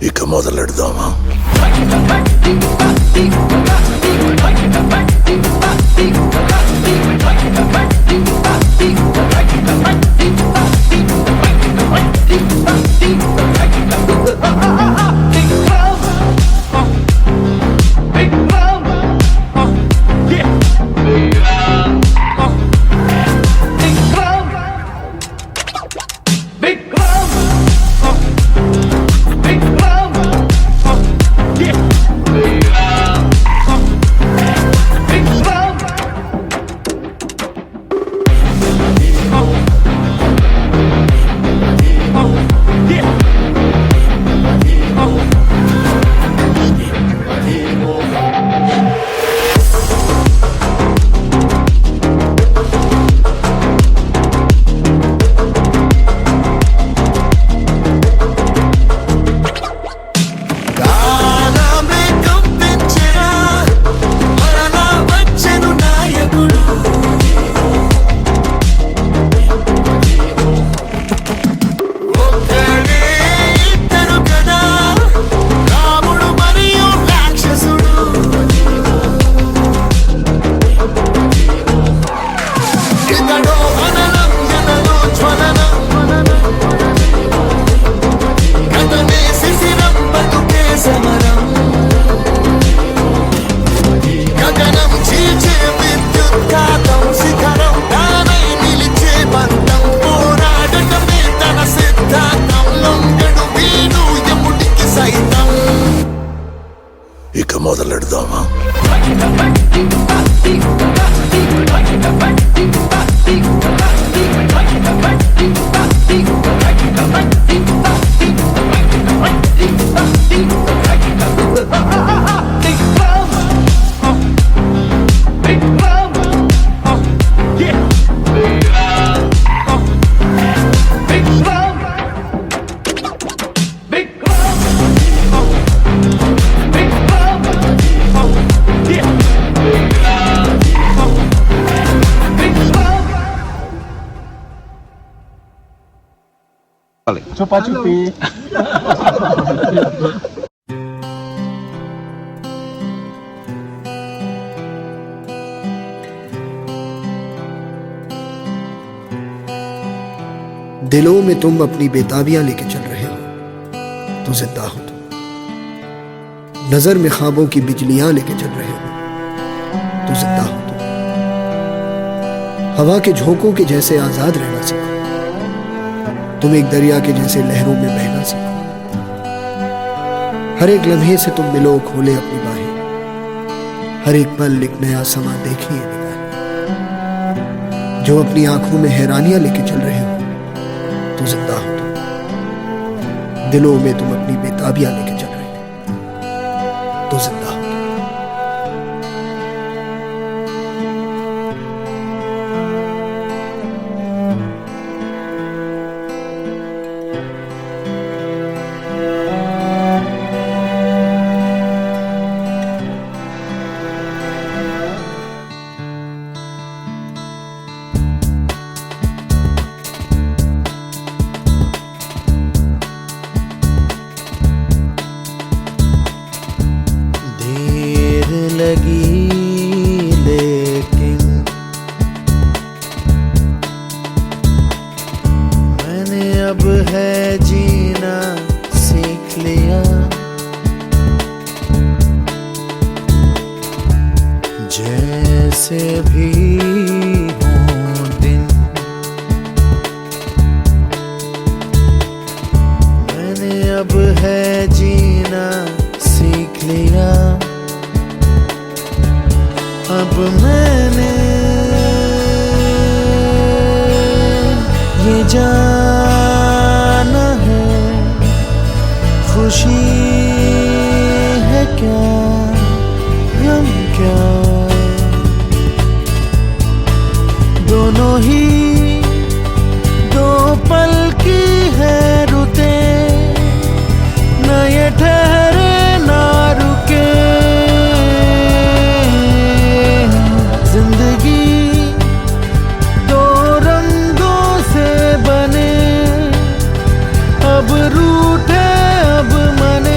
ఇక మొదలెడదామా? ఇక మొదలెడదామా? छुपा छुपी। दिलों में तुम अपनी बेताबियां लेके चल रहे हो तो जिंदा हो तुम। नजर में ख्वाबों की बिजलियां लेके चल रहे हो तो जिंदा हो तुम। हवा के झोंकों के जैसे आजाद रहना सीखो। तुम एक दरिया के जैसे लहरों में बहना सीखो। हर एक लम्हे से तुम मिलो, खोले अपनी बाहें। हर एक पल एक नया समा देखिए निगाहें। जो अपनी आंखों में हैरानियां लेके चल रहे हो तो जिंदा हो तुम। दिलों में तुम अपनी बेताबियां लेके चल रहे हो तो जिंदा हो। लगी लेकिन मैंने अब है जीना सीख लिया। जैसे भी हों दिन मैंने अब है जीना सीख लिया। अब मैंने ये जाना है खुशी है क्या गम क्या, दोनों ही दो पल की है रुते, न ये ठहरे ना रुके। जिंदगी दो रंगों से बने, अब रूठे अब मने।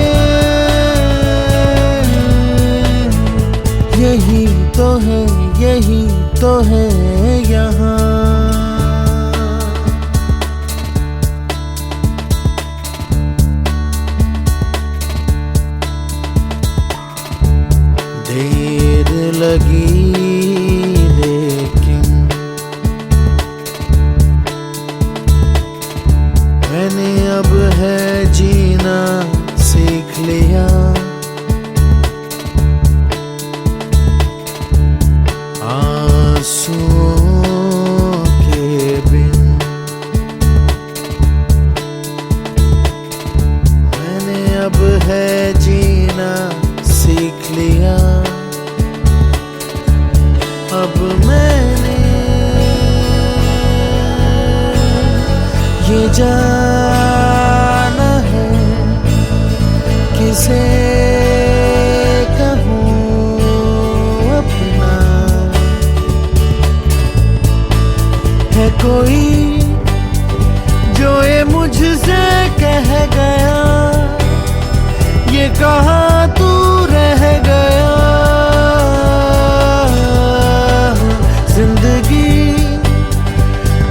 लगी लेकिन मैंने अब है जीना सीख लिया। आंसुओं के बिन मैंने अब है जीना सीख लिया। अब मैंने ये जाना है किसे कहूँ अपना। है कोई जो ये मुझसे कह गया, ये कहा तू रह गया। जिंदगी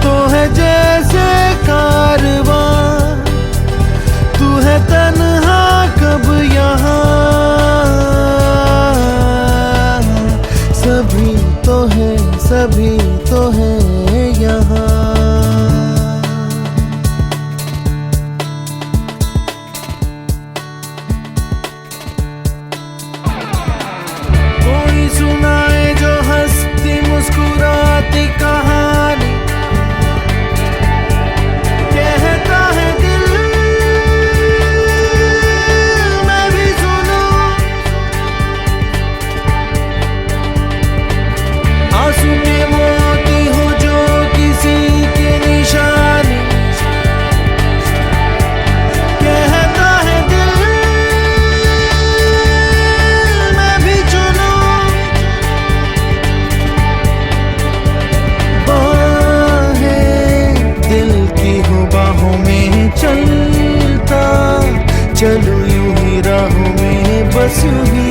तो है जैसे कारवां, तू है तन्हा कब यहाँ। सभी तो है, सभी तो है यहाँ। कोई सुनाए जो हंसती मुस्कुराती कहानी, कहता है दिल मैं भी सुनूं। आंसू के मोती हो जो किसी की निशानी, कहता है दिल मैं भी चुनूं। बाहें दिल की हो बाहों में चलता चलूं यूं ही राहों में बस यूं ही।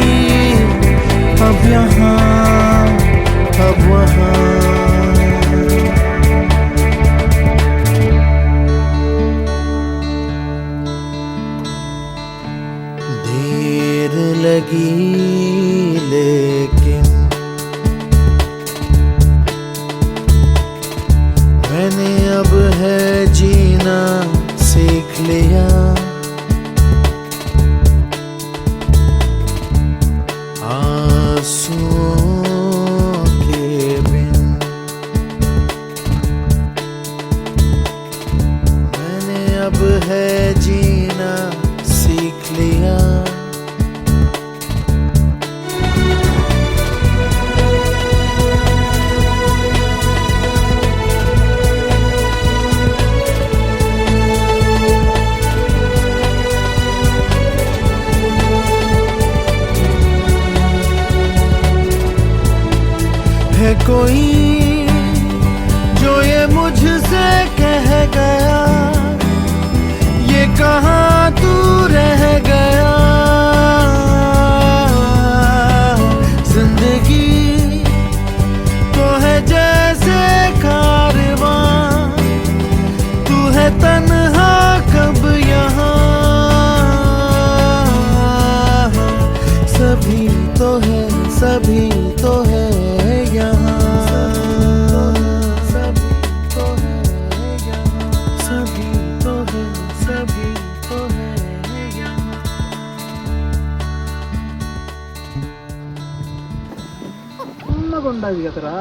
अब यहाँ अब वहाँ देर लगी लेकिन मैंने अब है जीना सीख लिया। आंसुओं के बिन मैंने अब है जीना सीख लिया। है कोई जो ये मुझसे कह गया, ये कहा तू रह गया। जिंदगी तो है जैसे कारवां, तू है तन्हा कब यहाँ। सभी तो है, सभी तो है यहाँ। सभी तो है यहाँ, सभी तो है, सभी तो है यहाँ। ఉన్నగుండదు కదరా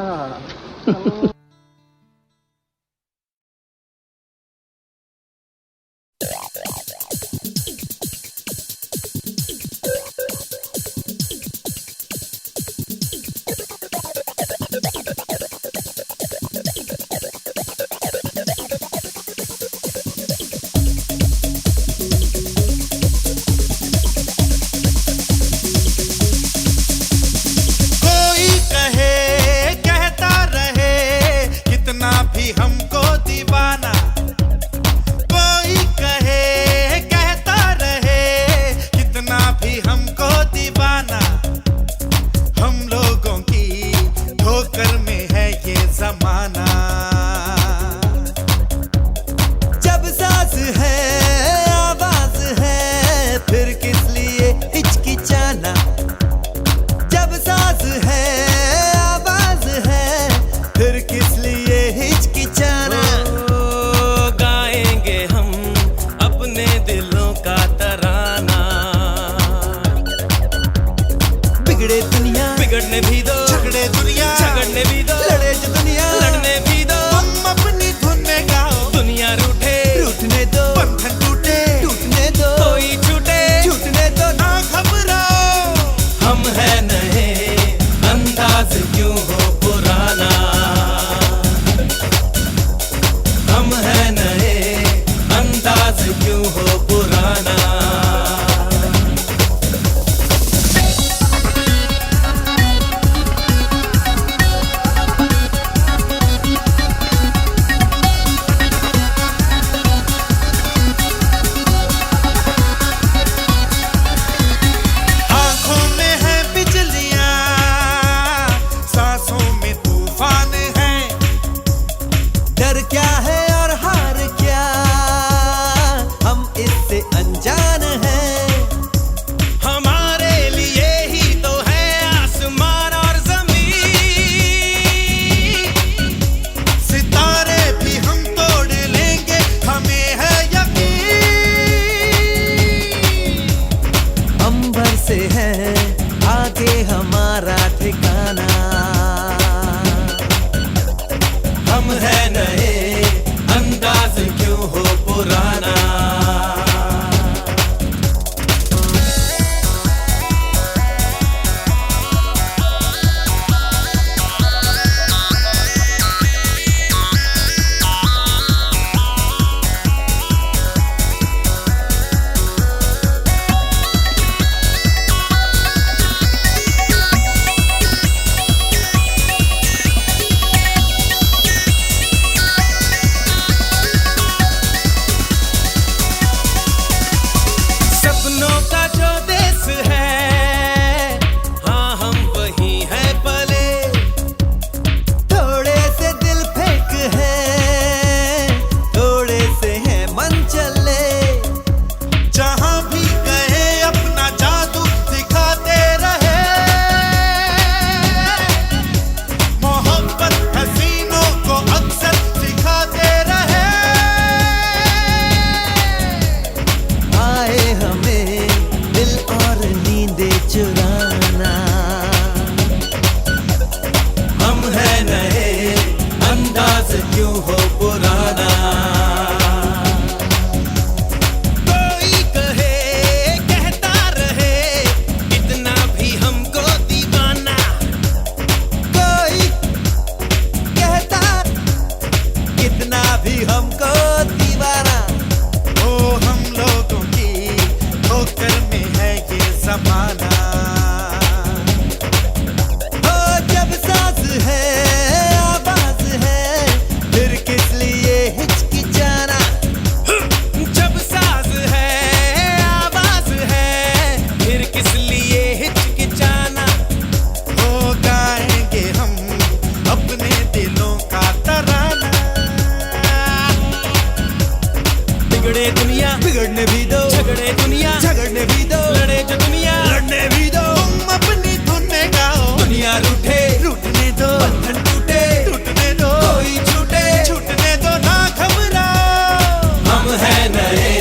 कोई कहे कहता रहे बिगड़ने भी दो, झगड़े दुनिया झगड़ने भी दो, लड़े जो दुनिया लड़ने भी दो, तुम अपनी धुन में गाओ, दुनिया रूठे रूठने दो, बंधन टूटे टूटने दो, कोई छूटे छूटने दो, ना घबराओ। हम है नए, अंदाज क्यों हो पुराना। हम है नए, अंदाज क्यों हो पुराना। आँखों में है बिजलियाँ, सांसों में तूफान है, डर क्या है और हार क्या, हम इससे अनजान हैं। हमारे लिए ही तो है आसमान और जमीन। सितारे भी हम तोड़ लेंगे, हमें है यकीन। अंबर से है आगे हमारा ठिकाना। हम है नए, अंदाज क्यों हो पुराना। सपनों का जो देश है, हाँ हम वही है पले। थोड़े से दिल फेंक है, थोड़े से है मन चले, जहां भी गए अपना जादू दिखाते रहे। मोहब्बत हसीनों को अक्सर सिखाते रहे। आए हमें दिल और नींदे चुराना। हम है नए, अंदाज क्यों हो पुराना। कोई कहे कहता रहे, इतना भी हमको दीवाना। कोई कहता कितना भी हमको दीवाना। ओ हम लोगों की ठोकर में है ये जमाना। ओ जब सांस है आवाज है, फिर किस लिए हिचकिचाना। जब साज है आवाज है, फिर किस लिए हिचकिचाना। ओ गाएंगे हम अपने दिलों का तराना। बिगड़े दुनिया, बिगड़ने भी दो, झगड़े दुनिया, झगड़ने भी दो, लड़े जो दुनिया, लड़ने भी दो, तुम अपनी धुन में गाओ, दुनिया रूठे रूठने दो, बंधन टूटे टूटने दो, कोई छूटे छूटने दो, ना घबराओ। हम है नए,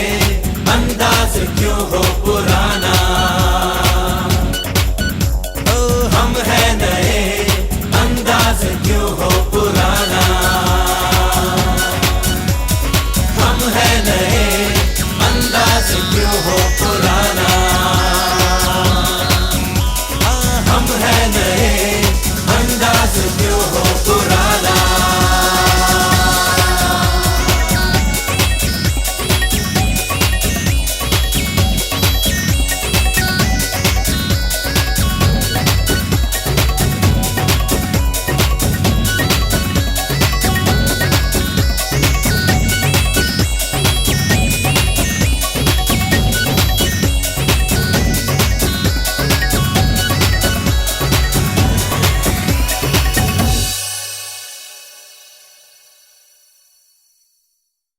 अंदाज क्यों हो पुराना।